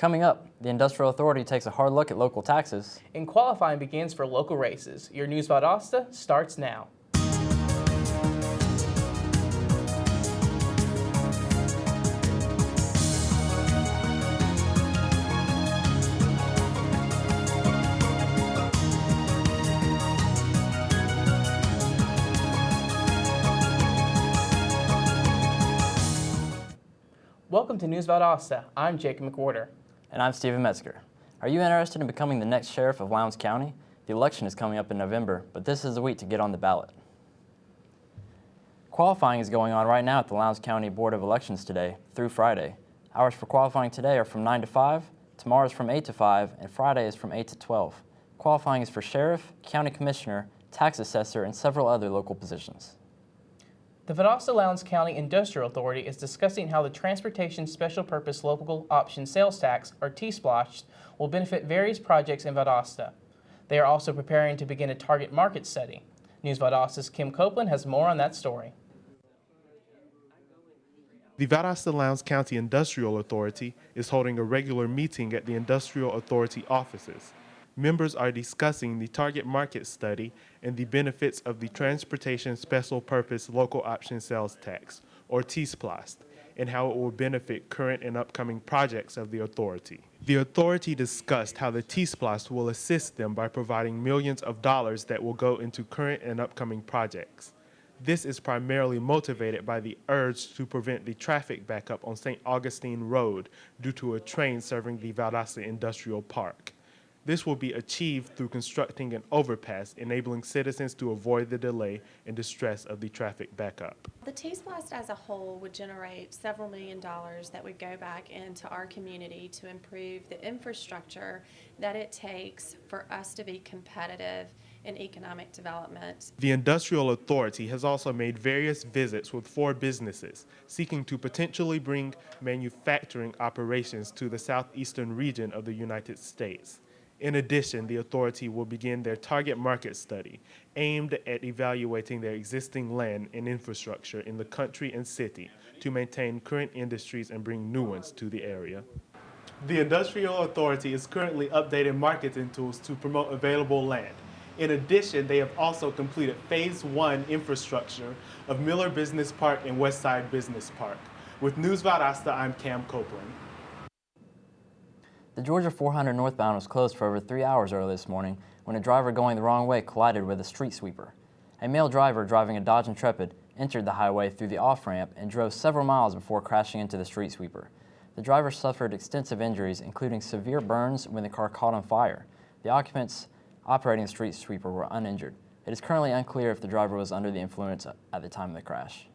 Coming up, the Industrial Authority takes a hard look at local taxes. And qualifying begins for local races. Your News Valdosta starts now. Welcome to News Valdosta. I'm Jacob McWhorter. And I'm Stephen Metzger. Are you interested in becoming the next sheriff of Lowndes County? The election is coming up in November, but this is the week to get on the ballot. Qualifying is going on right now at the Lowndes County Board of Elections today through Friday. Hours for qualifying today are from 9 to 5, tomorrow is from 8 to 5, and Friday is from 8 to 12. Qualifying is for sheriff, county commissioner, tax assessor, and several other local positions. The Valdosta-Lowndes County Industrial Authority is discussing how the Transportation Special Purpose Local Option Sales Tax, or T-SPLOST, will benefit various projects in Valdosta. They are also preparing to begin a target market study. News Valdosta's Kim Copeland has more on that story. The Valdosta-Lowndes County Industrial Authority is holding a regular meeting at the Industrial Authority offices. Members are discussing the target market study and the benefits of the Transportation Special Purpose Local Option Sales Tax, or T-SPLOST, and how it will benefit current and upcoming projects of the authority. The authority discussed how the T-SPLOST will assist them by providing millions of dollars that will go into current and upcoming projects. This is primarily motivated by the urge to prevent the traffic backup on St. Augustine Road due to a train serving the Valdosta Industrial Park. This will be achieved through constructing an overpass, enabling citizens to avoid the delay and distress of the traffic backup. The T-SPLOST as a whole would generate several $1 million that would go back into our community to improve the infrastructure that it takes for us to be competitive in economic development. The Industrial Authority has also made various visits with 4 businesses seeking to potentially bring manufacturing operations to the southeastern region of the United States. In addition, the authority will begin their target market study aimed at evaluating their existing land and infrastructure in the country and city to maintain current industries and bring new ones to the area. The Industrial Authority is currently updating marketing tools to promote available land. In addition, they have also completed Phase 1 infrastructure of Miller Business Park and Westside Business Park. With News Valdosta, I'm Cam Copeland. The Georgia 400 northbound was closed for over 3 hours early this morning when a driver going the wrong way collided with a street sweeper. A male driver driving a Dodge Intrepid entered the highway through the off-ramp and drove several miles before crashing into the street sweeper. The driver suffered extensive injuries, including severe burns when the car caught on fire. The occupants operating the street sweeper were uninjured. It is currently unclear if the driver was under the influence at the time of the crash.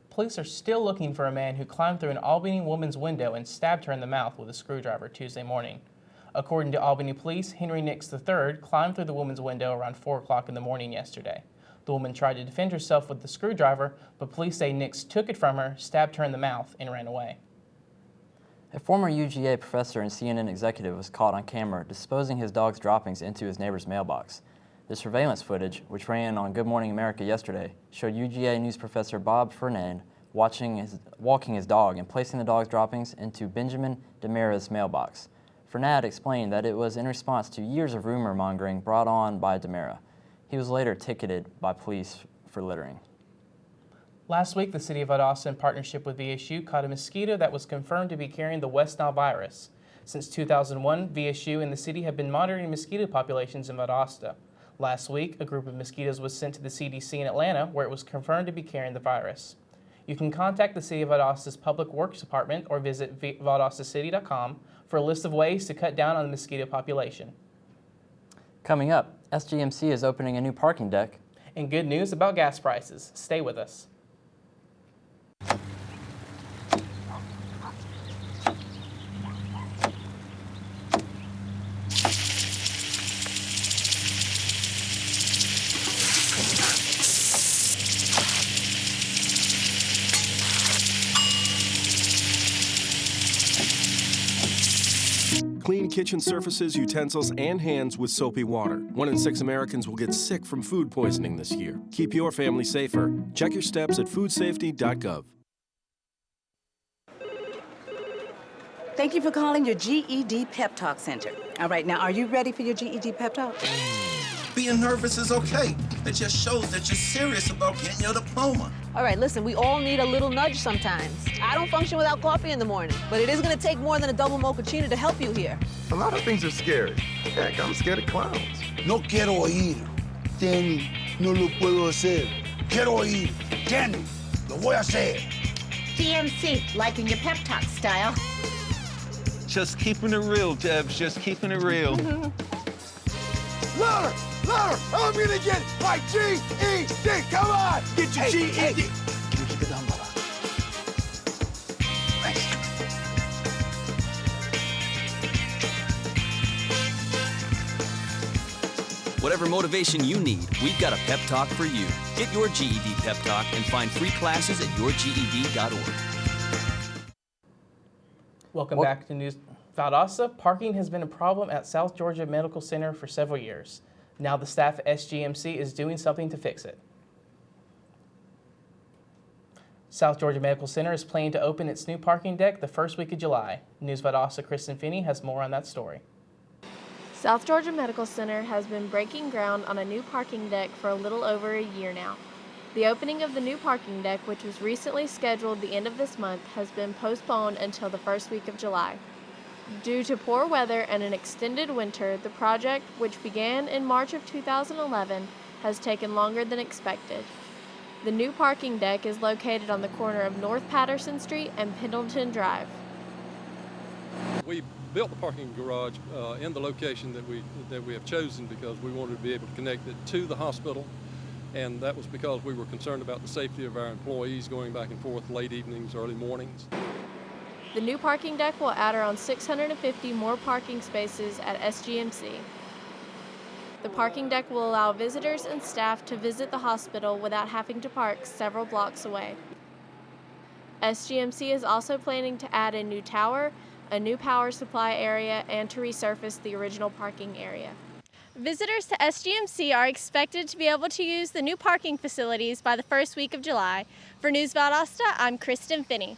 Police are still looking for a man who climbed through an Albany woman's window and stabbed her in the mouth with a screwdriver Tuesday morning. According to Albany police, Henry Nix III climbed through the woman's window around 4 o'clock in the morning yesterday. The woman tried to defend herself with the screwdriver, but police say Nix took it from her, stabbed her in the mouth, and ran away. A former UGA professor and CNN executive was caught on camera disposing his dog's droppings into his neighbor's mailbox. The surveillance footage, which ran on Good Morning America yesterday, showed UGA News professor Bob Fernand walking his dog and placing the dog's droppings into Benjamin DeMera's mailbox. Fernand explained that it was in response to years of rumor mongering brought on by DeMera. He was later ticketed by police for littering. Last week, the City of Valdosta, in partnership with VSU, caught a mosquito that was confirmed to be carrying the West Nile virus. Since 2001, VSU and the city have been monitoring mosquito populations in Valdosta. Last week, a group of mosquitoes was sent to the CDC in Atlanta, where it was confirmed to be carrying the virus. You can contact the City of Valdosta's Public Works Department or visit valdostacity.com for a list of ways to cut down on the mosquito population. Coming up, SGMC is opening a new parking deck. And good news about gas prices. Stay with us. Clean kitchen surfaces, utensils, and hands with soapy water. 1 in 6 Americans will get sick from food poisoning this year. Keep your family safer. Check your steps at foodsafety.gov. Thank you for calling your GED Pep Talk Center. All right, now, are you ready for your GED Pep Talk? Being nervous is okay. It just shows that you're serious about getting your diploma. All right, listen, we all need a little nudge sometimes. I don't function without coffee in the morning, but it is gonna take more than a double mochaccino to help you here. A lot of things are scary. Heck, I'm scared of clowns. No quiero oír. Danny, no lo puedo hacer. Quiero oír. Danny, lo voy a hacer. TMC, liking your pep talk style. Just keeping it real, Debs, just keeping it real. Louder, louder, I'm gonna get my GED, come on! Get your GED. Hey. Can you keep it down, Baba? Thanks. Whatever motivation you need, we've got a pep talk for you. Get your GED pep talk and find free classes at yourged.org. Welcome back to News. Valdosta. Parking has been a problem at South Georgia Medical Center for several years. Now the staff at SGMC is doing something to fix it. South Georgia Medical Center is planning to open its new parking deck the first week of July. News Valdosta Kristen Finney has more on that story. South Georgia Medical Center has been breaking ground on a new parking deck for a little over a year now. The opening of the new parking deck, which was recently scheduled the end of this month, has been postponed until the first week of July. Due to poor weather and an extended winter, the project, which began in March of 2011, has taken longer than expected. The new parking deck is located on the corner of North Patterson Street and Pendleton Drive. We built the parking garage in the location that we have chosen because we wanted to be able to connect it to the hospital, and that was because we were concerned about the safety of our employees going back and forth late evenings, early mornings. The new parking deck will add around 650 more parking spaces at SGMC. The parking deck will allow visitors and staff to visit the hospital without having to park several blocks away. SGMC is also planning to add a new tower, a new power supply area, and to resurface the original parking area. Visitors to SGMC are expected to be able to use the new parking facilities by the first week of July. For News Valdosta, I'm Kristen Finney.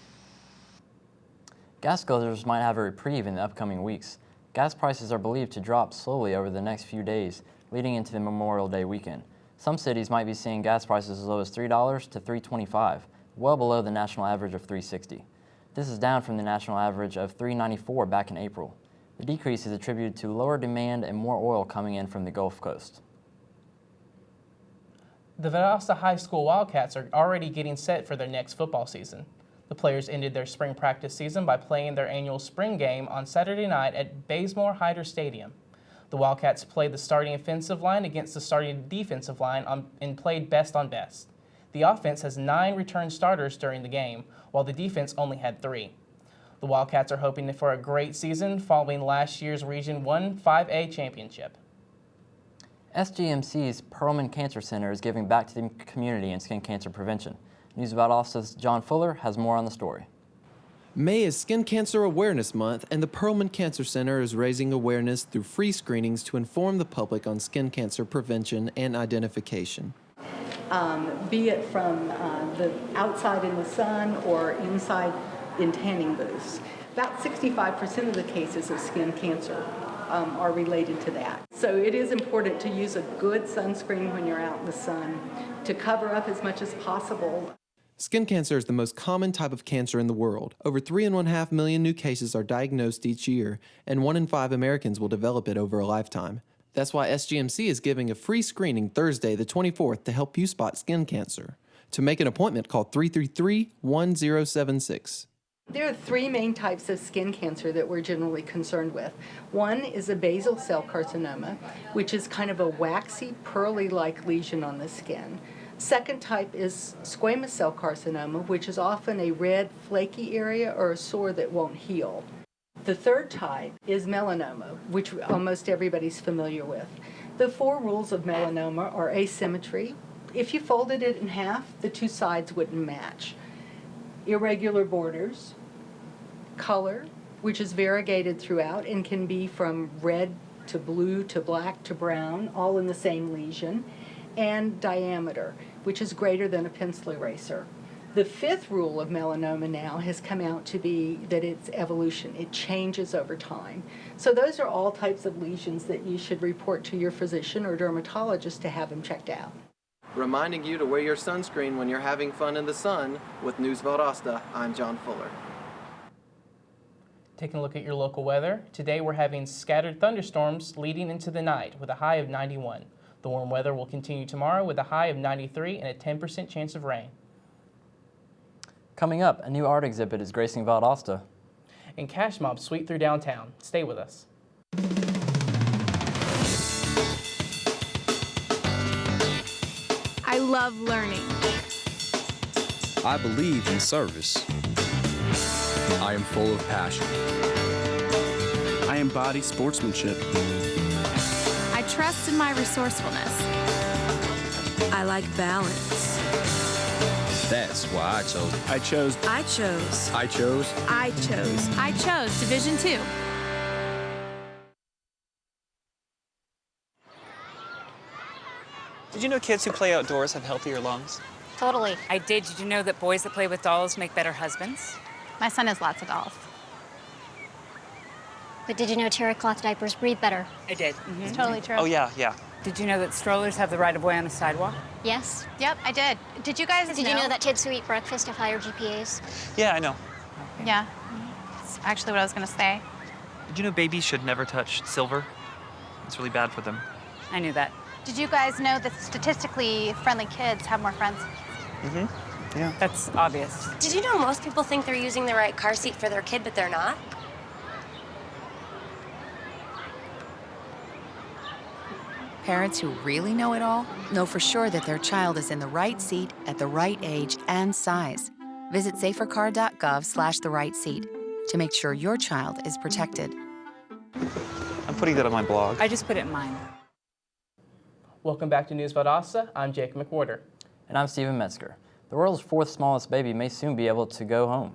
Gas guzzlers might have a reprieve in the upcoming weeks. Gas prices are believed to drop slowly over the next few days, leading into the Memorial Day weekend. Some cities might be seeing gas prices as low as $3 to $3.25, well below the national average of $3.60. This is down from the national average of $3.94 back in April. The decrease is attributed to lower demand and more oil coming in from the Gulf Coast. The Valdosta High School Wildcats are already getting set for their next football season. The players ended their spring practice season by playing their annual spring game on Saturday night at Bazemore Hyder Stadium. The Wildcats played the starting offensive line against the starting defensive line and played best on best. The offense has 9 return starters during the game, while the defense only had 3. The Wildcats are hoping for a great season following last year's Region 1 5A championship. SGMC's Perlman Cancer Center is giving back to the community in skin cancer prevention. News Valdosta's John Fuller has more on the story. May is Skin Cancer Awareness Month, and the Perlman Cancer Center is raising awareness through free screenings to inform the public on skin cancer prevention and identification. Be it from the outside in the sun or inside in tanning booths. About 65% of the cases of skin cancer are related to that. So it is important to use a good sunscreen when you're out in the sun to cover up as much as possible. Skin cancer is the most common type of cancer in the world. Over 3.5 million new cases are diagnosed each year, and 1 in 5 Americans will develop it over a lifetime. That's why SGMC is giving a free screening Thursday the 24th to help you spot skin cancer. To make an appointment, call 333-1076. There are 3 main types of skin cancer that we're generally concerned with. One is a basal cell carcinoma, which is kind of a waxy, pearly-like lesion on the skin. Second type is squamous cell carcinoma, which is often a red, flaky area or a sore that won't heal. The third type is melanoma, which almost everybody's familiar with. The 4 rules of melanoma are asymmetry. If you folded it in half, the 2 sides wouldn't match. Irregular borders, color, which is variegated throughout and can be from red to blue to black to brown, all in the same lesion, and diameter, which is greater than a pencil eraser. The fifth rule of melanoma now has come out to be that it's evolution. It changes over time. So those are all types of lesions that you should report to your physician or dermatologist to have them checked out. Reminding you to wear your sunscreen when you're having fun in the sun. With News Valdosta, I'm John Fuller. Taking a look at your local weather. Today we're having scattered thunderstorms leading into the night with a high of 91. The warm weather will continue tomorrow with a high of 93 and a 10% chance of rain. Coming up, a new art exhibit is gracing Valdosta. And cash mobs sweep through downtown. Stay with us. I love learning. I believe in service. I am full of passion. I embody sportsmanship. I trust in my resourcefulness. I like balance. That's why I chose Division II. Did you know kids who play outdoors have healthier lungs? Totally. I did. Did you know that boys that play with dolls make better husbands? My son has lots of dolls. But did you know terry cloth diapers breathe better? I did. It's totally true. Oh, yeah. Did you know that strollers have the right of way on a sidewalk? Yes. Yep, I did. Did you guys Did you know that kids who eat breakfast have higher GPAs? Yeah, I know. Yeah. It's actually what I was going to say. Did you know babies should never touch silver? It's really bad for them. I knew that. Did you guys know that statistically friendly kids have more friends? Mm-hmm. Yeah. That's obvious. Did you know most people think they're using the right car seat for their kid, but they're not? Parents who really know it all know for sure that their child is in the right seat at the right age and size. Visit safercar.gov/the right seat to make sure your child is protected. I'm putting that on my blog. I just put it in mine. Welcome back to News Valdosta. I'm Jake McWhorter. And I'm Stephen Metzger. The world's fourth smallest baby may soon be able to go home.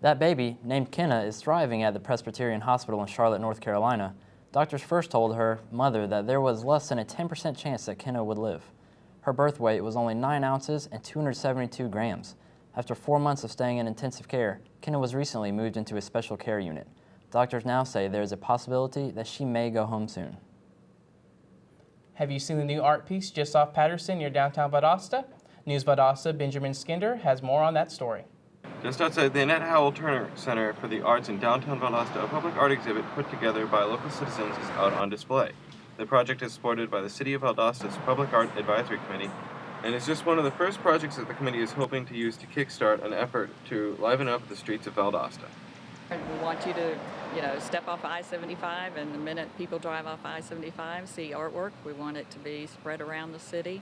That baby, named Kenna, is thriving at the Presbyterian Hospital in Charlotte, North Carolina. Doctors first told her mother that there was less than a 10% chance that Kenna would live. Her birth weight was only 9 ounces and 272 grams. After 4 months of staying in intensive care, Kenna was recently moved into a special care unit. Doctors now say there is a possibility that she may go home soon. Have you seen the new art piece just off Patterson near downtown Valdosta? News Valdosta Benjamin Skinder has more on that story. Just outside the Annette Howell Turner Center for the Arts in downtown Valdosta, a public art exhibit put together by local citizens is out on display. The project is supported by the City of Valdosta's Public Art Advisory Committee, and it's just one of the first projects that the committee is hoping to use to kickstart an effort to liven up the streets of Valdosta. We want you to, step off I-75, and the minute people drive off I-75, see artwork. We want it to be spread around the city.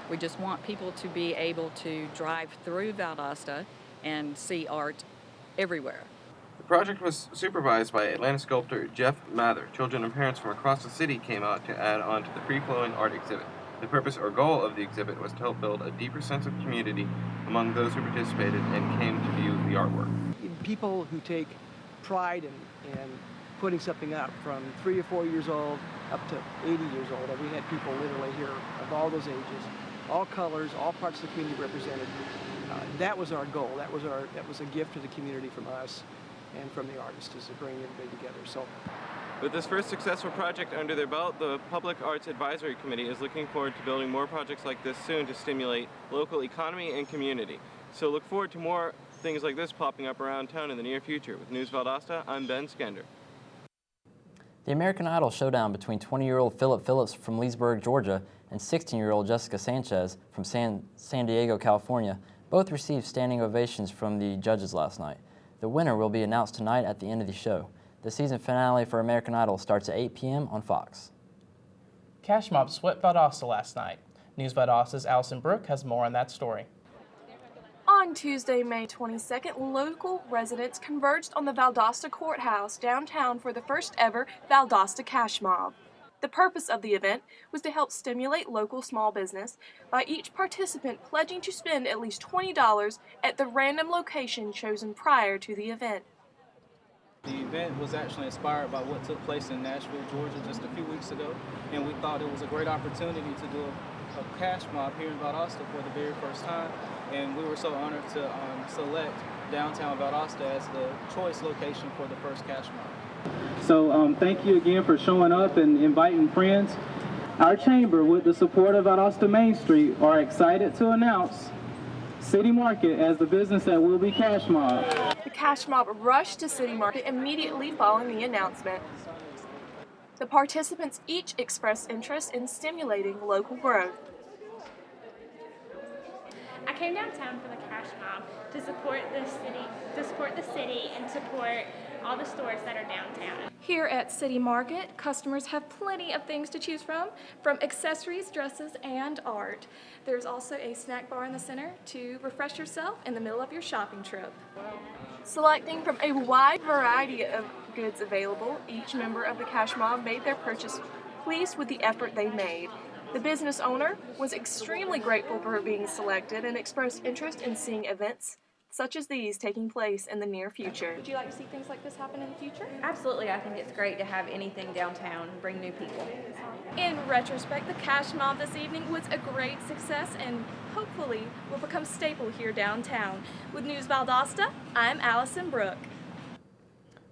We just want people to be able to drive through Valdosta and see art everywhere. The project was supervised by Atlanta sculptor Jeff Mather. Children and parents from across the city came out to add on to the free-flowing art exhibit. The purpose or goal of the exhibit was to help build a deeper sense of community among those who participated and came to view the artwork. People who take pride in putting something up, from 3 or 4 years old up to 80 years old. And we had people literally here of all those ages, all colors, all parts of the community represented. That was our goal. That was a gift to the community from us and from the artists, is to bring everybody together. So, with this first successful project under their belt, the Public Arts Advisory Committee is looking forward to building more projects like this soon to stimulate local economy and community. So look forward to more things like this popping up around town in the near future. With News Valdosta, I'm Ben Skender. The American Idol showdown between 20-year-old Philip Phillips from Leesburg, Georgia, and 16-year-old Jessica Sanchez from San Diego, California, both received standing ovations from the judges last night. The winner will be announced tonight at the end of the show. The season finale for American Idol starts at 8 p.m. on Fox. Cash mob swept Valdosta last night. News Valdosta's Allison Brooke has more on that story. On Tuesday, May 22nd, local residents converged on the Valdosta Courthouse downtown for the first ever Valdosta Cash Mob. The purpose of the event was to help stimulate local small business by each participant pledging to spend at least $20 at the random location chosen prior to the event. The event was actually inspired by what took place in Nashville, Georgia just a few weeks ago, and we thought it was a great opportunity to do a cash mob here in Valdosta for the very first time. and we were so honored to select downtown Valdosta as the choice location for the first cash mob. So thank you again for showing up and inviting friends. Our chamber, with the support of Valdosta Main Street, are excited to announce City Market as the business that will be cash mob. The cash mob rushed to City Market immediately following the announcement. The participants each expressed interest in stimulating local growth. I came downtown for the cash mob to support the city and support all the stores that are downtown. Here at City Market, customers have plenty of things to choose from accessories, dresses, and art. There's also a snack bar in the center to refresh yourself in the middle of your shopping trip. Selecting from a wide variety of goods available, each member of the cash mob made their purchase pleased with the effort they made. The business owner was extremely grateful for her being selected and expressed interest in seeing events such as these taking place in the near future. Would you like to see things like this happen in the future? Absolutely. I think it's great to have anything downtown and bring new people. In retrospect, the cash mob this evening was a great success and hopefully will become staple here downtown. With News Valdosta, I'm Allison Brooke.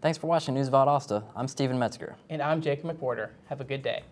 Thanks for watching News Valdosta. I'm Stephen Metzger. And I'm Jacob McWhorter. Have a good day.